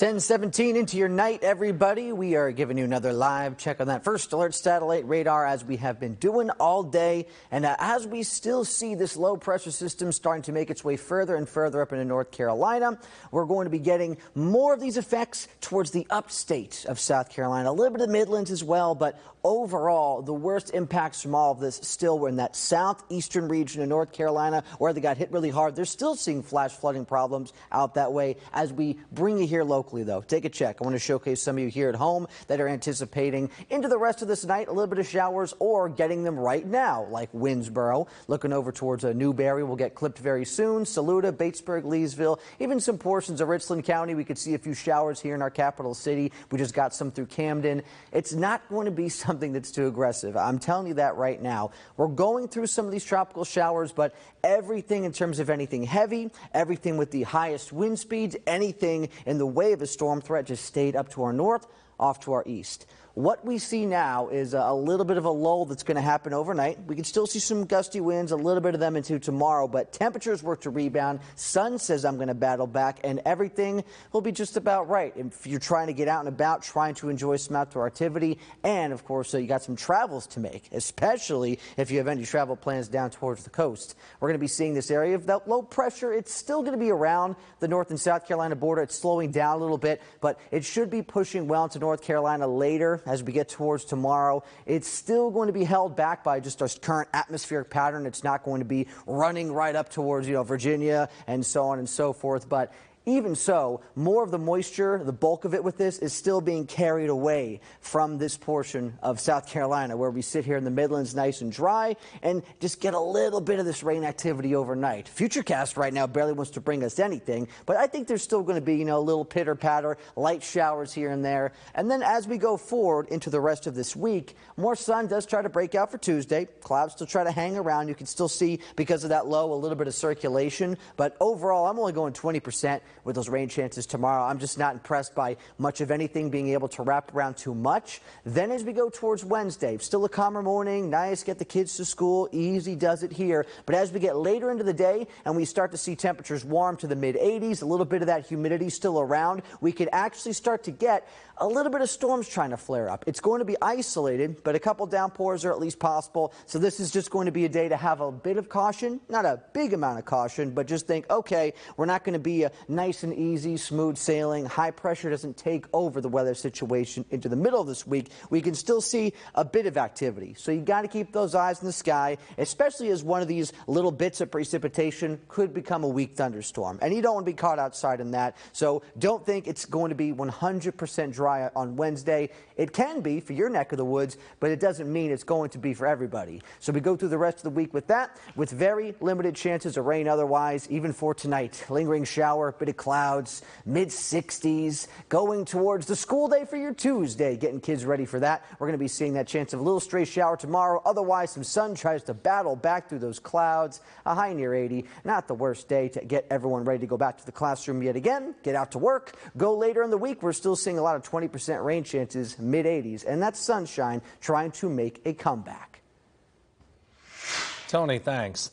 10:17 into your night, everybody. We are giving you another live check on that first alert satellite radar as we have been doing all day. And as we still see this low pressure system starting to make its way further and further up into North Carolina, we're going to be getting more of these effects towards the upstate of South Carolina, a little bit of the Midlands as well. But overall, the worst impacts from all of this still were in that southeastern region of North Carolina where they got hit really hard. They're still seeing flash flooding problems out that way. As we bring you here locally, though, take a check. I want to showcase some of you here at home that are anticipating into the rest of this night a little bit of showers or getting them right now, like Winnsboro. Looking over towards Newberry will get clipped very soon. Saluda, Batesburg, Leesville, even some portions of Richland County. We could see a few showers here in our capital city. We just got some through Camden. It's not going to be something that's too aggressive. I'm telling you that right now. We're going through some of these tropical showers, but everything in terms of anything heavy, everything with the highest wind speeds, anything in the way of a storm threat just stayed up to our north, off to our east. What we see now is a little bit of a lull that's going to happen overnight. We can still see some gusty winds, a little bit of them into tomorrow, but temperatures work to rebound. Sun says I'm going to battle back, and everything will be just about right. If you're trying to get out and about, trying to enjoy some outdoor activity, and of course, you got some travels to make, especially if you have any travel plans down towards the coast. We're going to be seeing this area of that low pressure. It's still going to be around the North and South Carolina border. It's slowing down a little bit, but it should be pushing well into North Carolina later. As we get towards tomorrow, it's still going to be held back by just our current atmospheric pattern. It's not going to be running right up towards, Virginia and so on and so forth. But even so, more of the moisture, the bulk of it with this, is still being carried away from this portion of South Carolina, where we sit here in the Midlands nice and dry and just get a little bit of this rain activity overnight. Futurecast right now barely wants to bring us anything, but I think there's still going to be, a little pitter-patter, light showers here and there. And then as we go forward into the rest of this week, more sun does try to break out for Tuesday. Clouds still try to hang around. You can still see, because of that low, a little bit of circulation. But overall, I'm only going 20%. With those rain chances tomorrow. I'm just not impressed by much of anything being able to wrap around too much. Then as we go towards Wednesday, still a calmer morning, nice, get the kids to school, easy does it here. But as we get later into the day and we start to see temperatures warm to the mid-80s, a little bit of that humidity still around, we could actually start to get a little bit of storms trying to flare up. It's going to be isolated, but a couple downpours are at least possible. So this is just going to be a day to have a bit of caution, not a big amount of caution, but just think, okay, we're not going to be a nice and easy, smooth sailing. High pressure doesn't take over the weather situation into the middle of this week. We can still see a bit of activity. So you got to keep those eyes in the sky, especially as one of these little bits of precipitation could become a weak thunderstorm. And you don't want to be caught outside in that. So don't think it's going to be 100% dry on Wednesday. It can be for your neck of the woods, but it doesn't mean it's going to be for everybody. So we go through the rest of the week with that, with very limited chances of rain otherwise, even for tonight. Lingering shower, bit of clouds, mid-60s, going towards the school day for your Tuesday, getting kids ready for that. We're going to be seeing that chance of a little stray shower tomorrow. Otherwise, some sun tries to battle back through those clouds. A high near 80. Not the worst day to get everyone ready to go back to the classroom yet again, get out to work. Go later in the week. We're still seeing a lot of 20% rain chances, mid-80s, and that's sunshine trying to make a comeback. Tony, thanks.